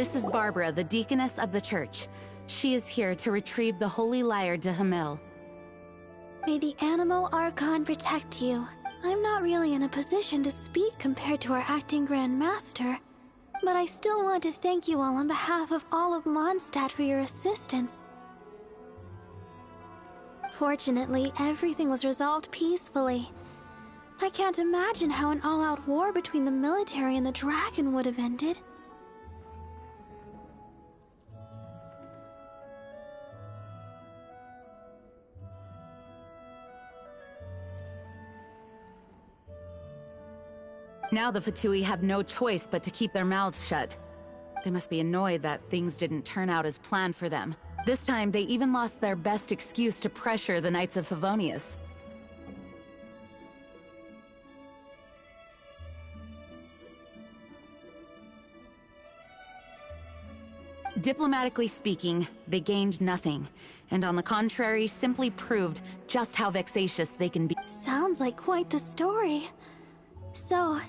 This is Barbara, the deaconess of the church. She is here to retrieve the holy lyre de Hamil. May the animal Archon protect you. I'm not really in a position to speak compared to our acting Grand Master, but I still want to thank you all on behalf of all of Mondstadt for your assistance. Fortunately, everything was resolved peacefully. I can't imagine how an all-out war between the military and the dragon would have ended. Now the Fatui have no choice but to keep their mouths shut. They must be annoyed that things didn't turn out as planned for them. This time, they even lost their best excuse to pressure the Knights of Favonius. Diplomatically speaking, they gained nothing, and on the contrary, simply proved just how vexatious they can be. Sounds like quite the story. So,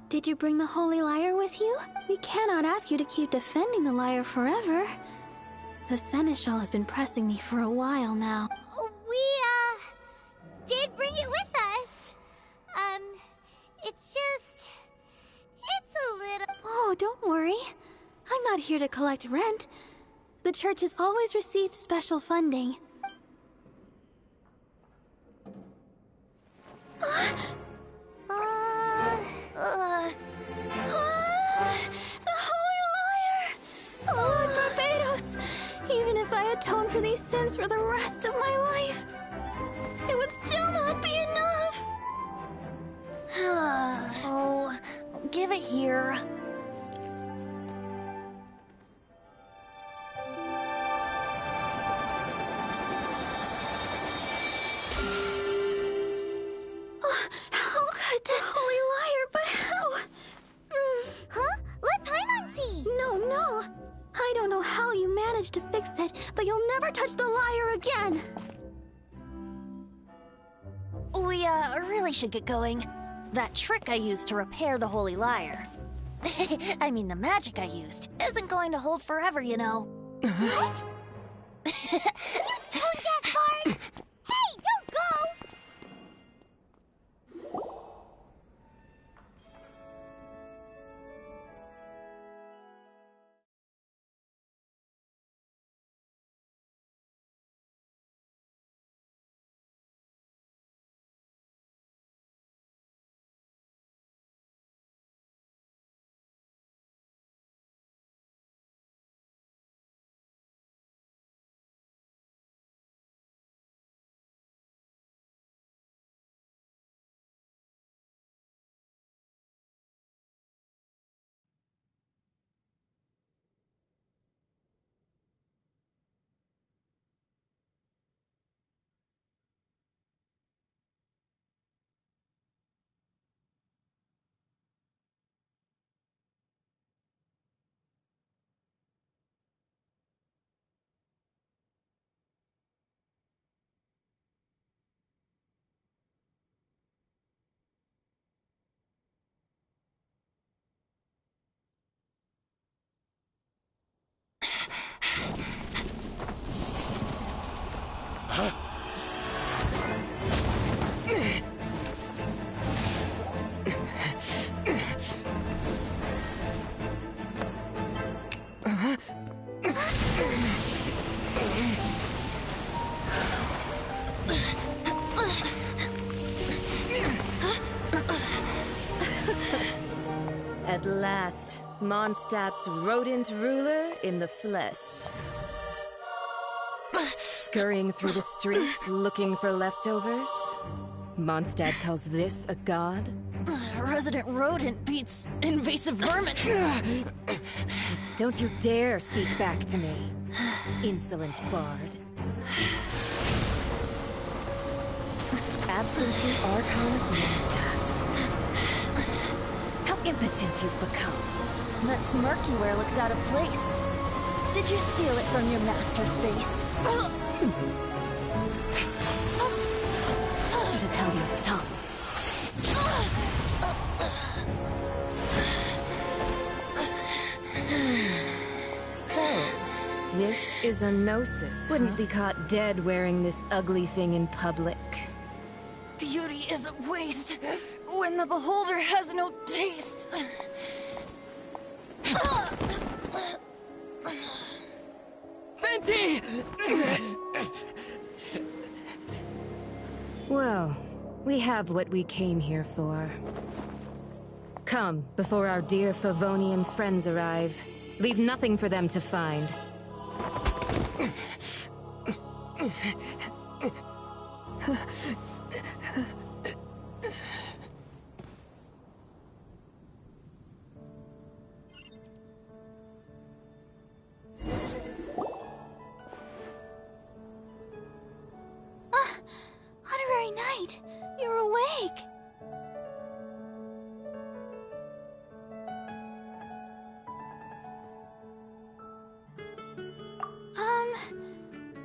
did you bring the holy lyre with you? We cannot ask you to keep defending the lyre forever. The Seneschal has been pressing me for a while now. We, did bring it with us. It's a little... Oh, don't worry. I'm not here to collect rent. The church has always received special funding. The Holy Lyre! Lord Barbados! Even if I atone for these sins for the rest of my life, it would still not be enough! Oh, give it here. How could this Holy Lyre, but how? Huh? Let Paimon see! No. I don't know how you managed to fix it, but you'll never touch the lyre again! We, really should get going. That trick I used to repair the Holy Lyre. I mean, the magic I used isn't going to hold forever, you know. What? You tone-deaf bard! Hey, don't go! At last, Mondstadt's rodent ruler in the flesh. Scurrying through the streets looking for leftovers? Mondstadt calls this a god? Resident rodent beats invasive vermin. Don't you dare speak back to me, insolent bard. Absentee Archon of Mondstadt. How impotent you've become. That smirk you wear looks out of place. Did you steal it from your master's face? Should have held your tongue. This is a gnosis. Wouldn't be caught dead wearing this ugly thing in public. Beauty is a waste when the beholder has no taste. Venti! Well, we have what we came here for. Come, before our dear Favonian friends arrive. Leave nothing for them to find. Honorary Knight, you're awake.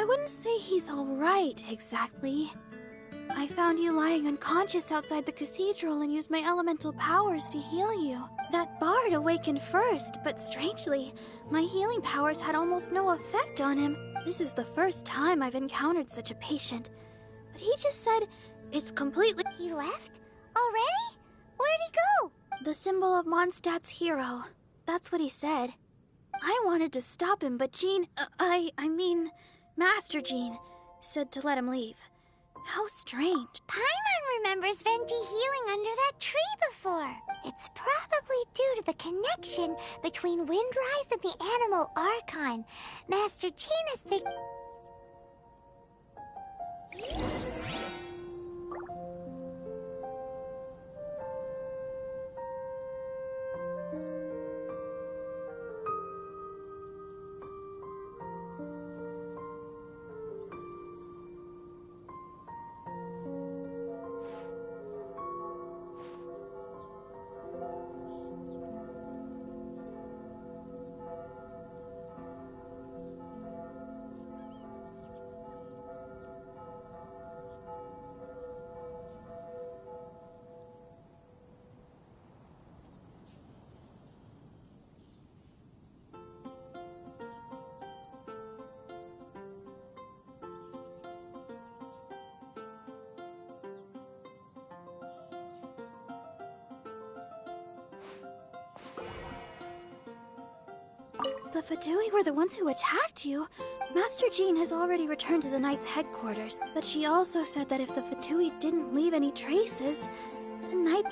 I wouldn't say he's all right, exactly. I found you lying unconscious outside the cathedral and used my elemental powers to heal you. That bard awakened first, but strangely, my healing powers had almost no effect on him. This is the first time I've encountered such a patient. But he just said, it's completely— He left? Already? Where'd he go? the symbol of Mondstadt's hero. That's what he said. I wanted to stop him, but Jean— I mean, Master Jean said to let him leave. How strange. Paimon remembers Venti healing under that tree before. It's probably due to the connection between Windrise and the animal Archon. Master Jean has been— The Fatui were the ones who attacked you. Master Jean has already returned to the Knight's headquarters, but she also said that if the Fatui didn't leave any traces, the Knight—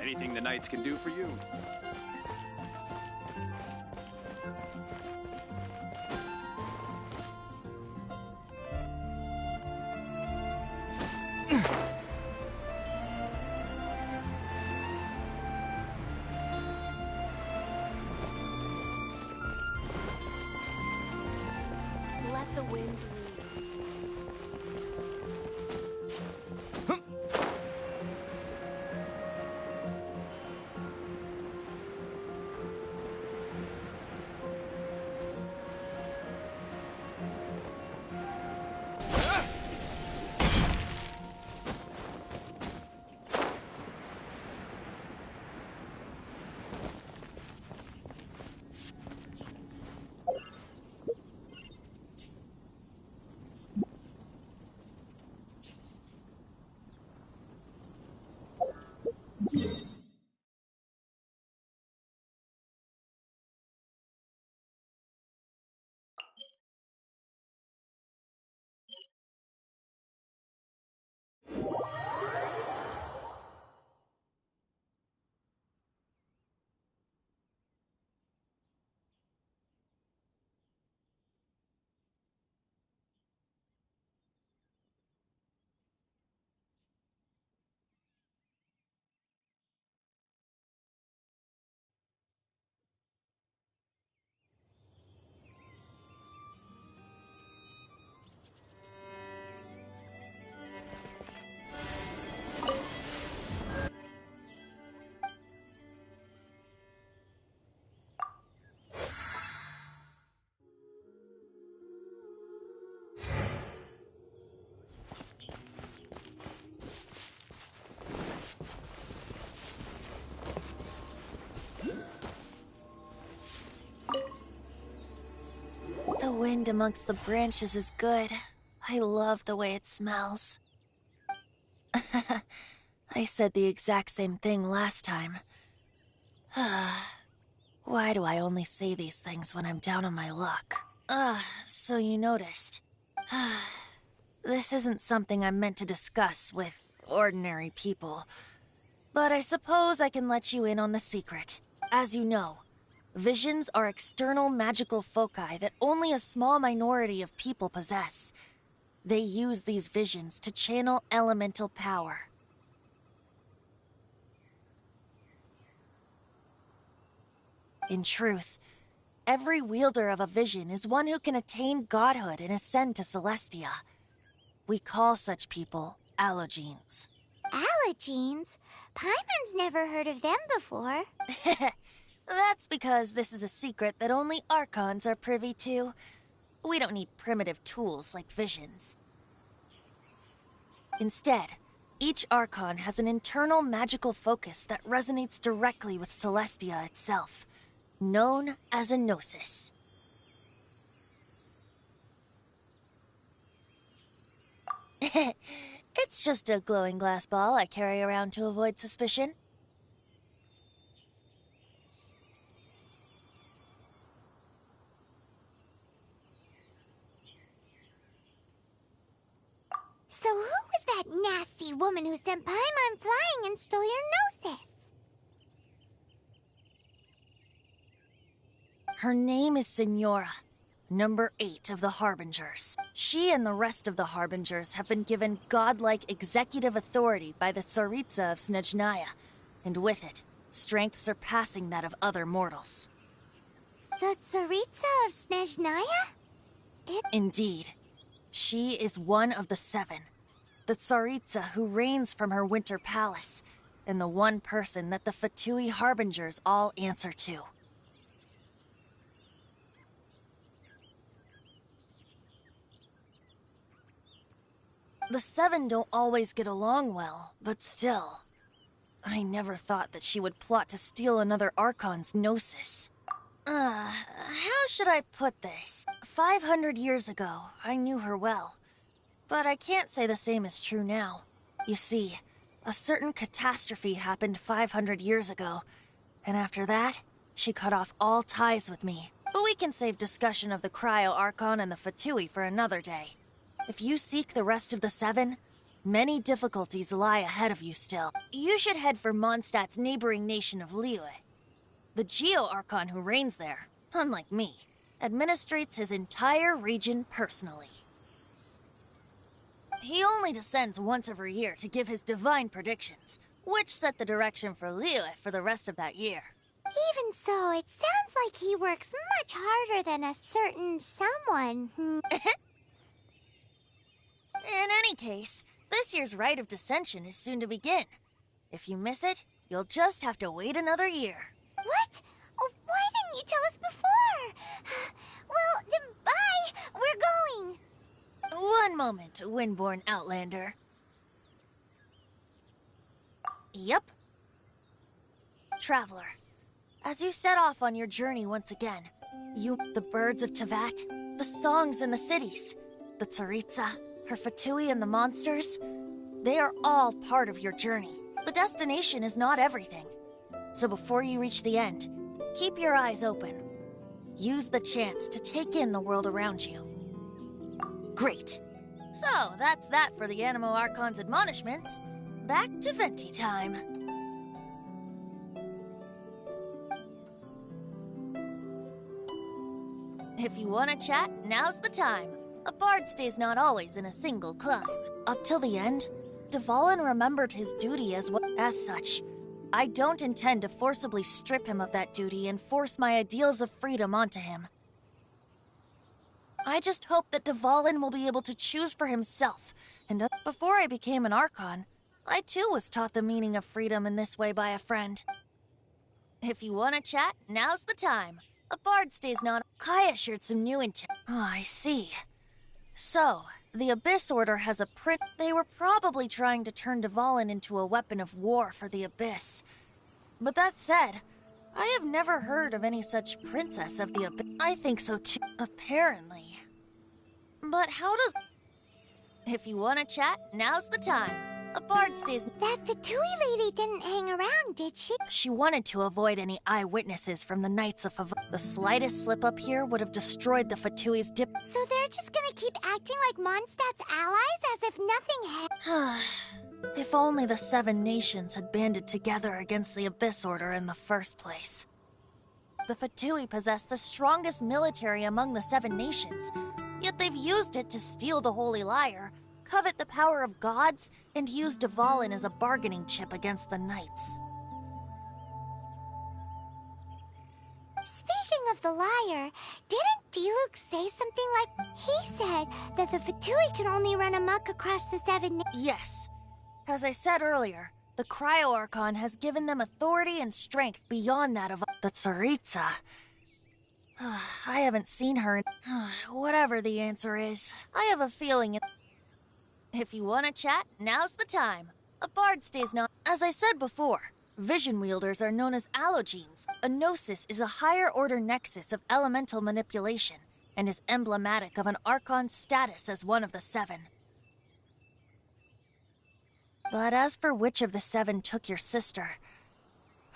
Anything the Knights can do for you? Let the wind lead. wind amongst the branches is good. I love the way it smells. I said the exact same thing last time. Why do I only say these things when I'm down on my luck? So you noticed. This isn't something I'm meant to discuss with ordinary people. But I suppose I can let you in on the secret. As you know, visions are external magical foci that only a small minority of people possess. They use these visions to channel elemental power. In truth, every wielder of a vision is one who can attain godhood and ascend to Celestia. We call such people allogenes. Allogenes? Paimon's never heard of them before. That's because this is a secret that only Archons are privy to. We don't need primitive tools like visions. Instead, each Archon has an internal magical focus that resonates directly with Celestia itself, known as a gnosis. It's just a glowing glass ball I carry around to avoid suspicion. So who was that nasty woman who sent Paimon flying and stole your gnosis? Her name is Signora, number 8 of the Harbingers. She and the rest of the Harbingers have been given godlike executive authority by the Tsaritsa of Snezhnaya, and with it, strength surpassing that of other mortals. The Tsaritsa of Snezhnaya? Indeed. She is one of the 7, the Tsaritsa who reigns from her winter palace, and the one person that the Fatui Harbingers all answer to. The 7 don't always get along well, but still. I never thought that she would plot to steal another Archon's gnosis. How should I put this? 500 years ago, I knew her well. But I can't say the same is true now. You see, a certain catastrophe happened 500 years ago, and after that, she cut off all ties with me. But we can save discussion of the Cryo Archon and the Fatui for another day. If you seek the rest of the 7, many difficulties lie ahead of you still. You should head for Mondstadt's neighboring nation of Liyue. The Geo-Archon who reigns there, unlike me, administrates his entire region personally. He only descends once every year to give his divine predictions, which set the direction for Liyue for the rest of that year. Even so, it sounds like he works much harder than a certain someone. In any case, this year's Rite of Descension is soon to begin. If you miss it, you'll just have to wait another year. What? Oh, why didn't you tell us before? Well, then bye! We're going! One moment, Windborn Outlander. Yep. Traveler, as you set off on your journey once again, the birds of Tevat, the songs in the cities, the Tsaritsa, her Fatui and the monsters, they are all part of your journey. The destination is not everything. So before you reach the end, keep your eyes open. Use the chance to take in the world around you. Great. So, that's that for the Animo Archon's admonishments. Back to Venti time. If you want to chat, now's the time. A bard stays not always in a single climb. Up till the end, Dvalin remembered his duty as such. I don't intend to forcibly strip him of that duty and force my ideals of freedom onto him. I just hope that Dvalin will be able to choose for himself, and before I became an Archon, I too was taught the meaning of freedom in this way by a friend. If you want to chat, now's the time. A bard stays not— Kaya shared some new intel. Oh, I see. So, the Abyss Order has a print— They were probably trying to turn Dvalin into a weapon of war for the Abyss. But that said, I have never heard of any such princess of the Abyss. I think so too, apparently. But how does... If you want to chat, now's the time. A bard stays... That Fatui lady didn't hang around, did she? She wanted to avoid any eyewitnesses from the Knights of Favonia. The slightest slip-up here would have destroyed the Fatui's dip... So they're just gonna keep acting like Mondstadt's allies as if nothing had... If only the 7 nations had banded together against the Abyss Order in the first place. The Fatui possess the strongest military among the 7 nations, yet they've used it to steal the Holy Lyre, covet the power of gods, and use Dvalin as a bargaining chip against the Knights. Speaking of the lyre, didn't Diluc say something like... He said that the Fatui can only run amok across the 7... Yes. As I said earlier, the Cryo-Archon has given them authority and strength beyond that of the Tsaritsa. I haven't seen her in... Whatever the answer is, I have a feeling it... If you want to chat, now's the time. A bard stays not... As I said before, vision wielders are known as allogenes. A gnosis is a higher-order nexus of elemental manipulation, and is emblematic of an Archon's status as one of the 7. But as for which of the 7 took your sister...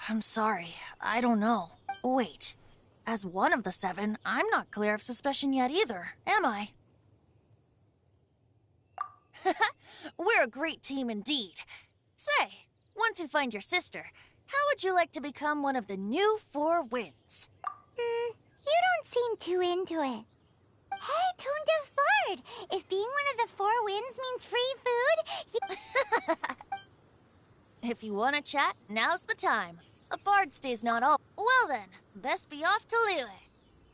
I'm sorry, I don't know. Wait, as one of the 7, I'm not clear of suspicion yet either, am I? We're a great team indeed. Say, once you find your sister, how would you like to become one of the new 4 winds? You don't seem too into it. Hey, Tone Deaf Bard! If being one of the 4 winds means free food... If you want to chat, now's the time. A bard stays not all... Well then, best be off to Liyue.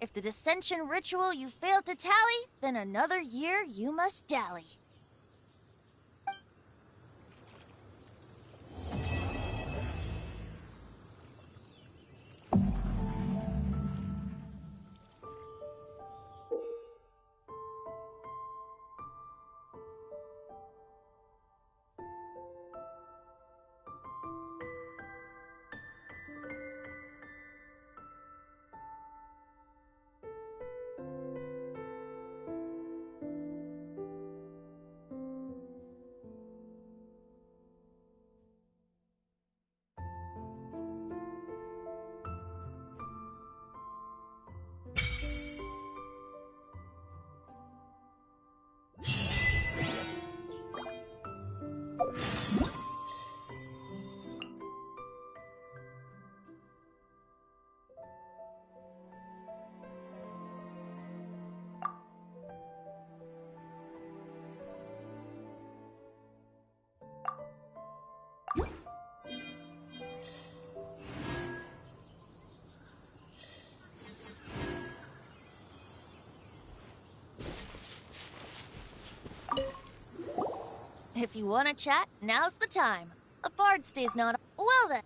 If the dissension ritual you failed to tally, then another year you must dally. If you want to chat, now's the time. A bard stays not... Well then...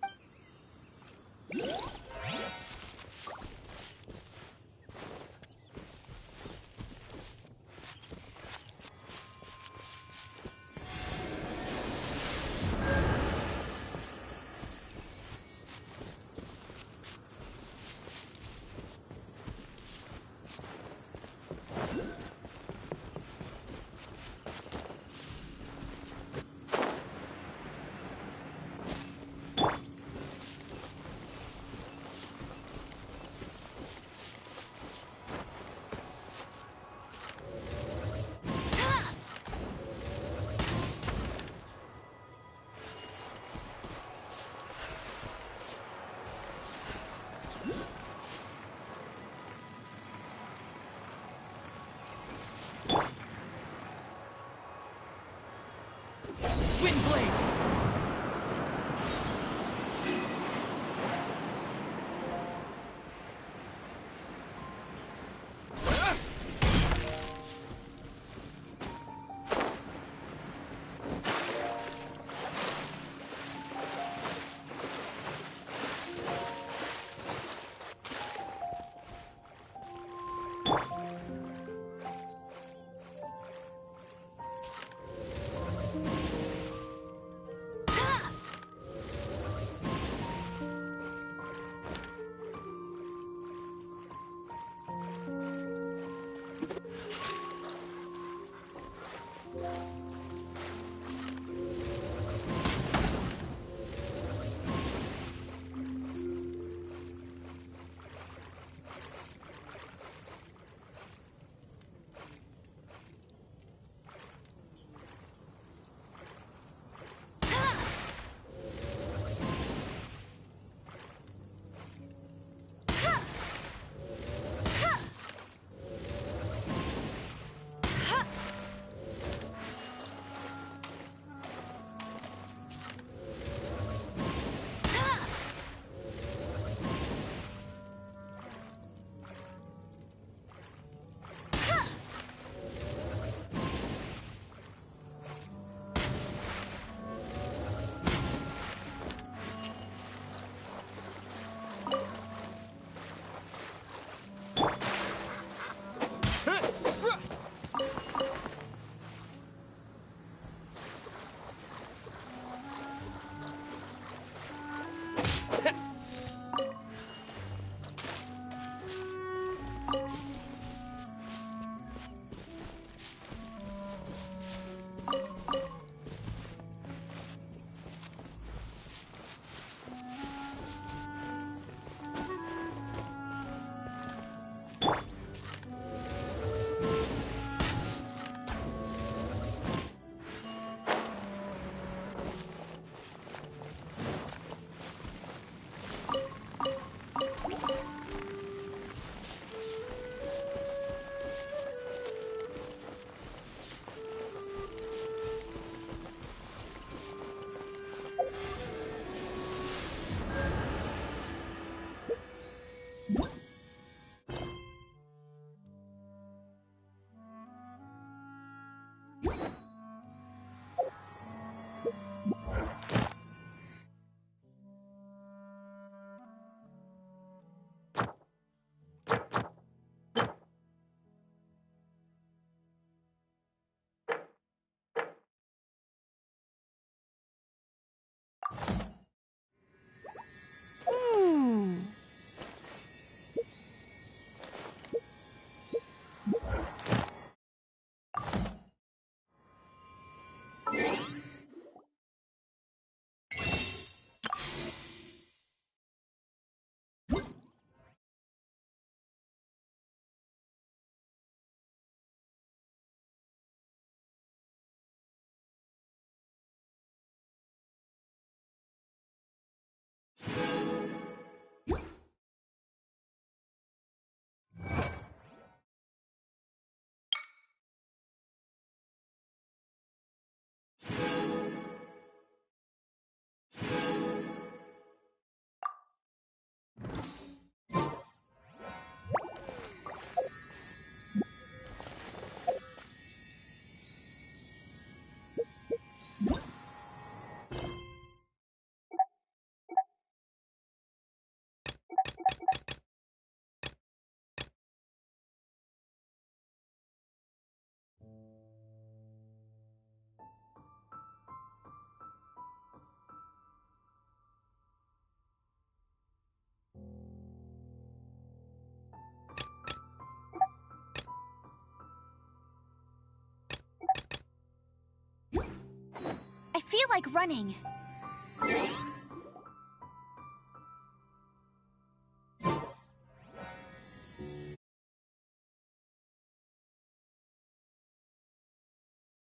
like running.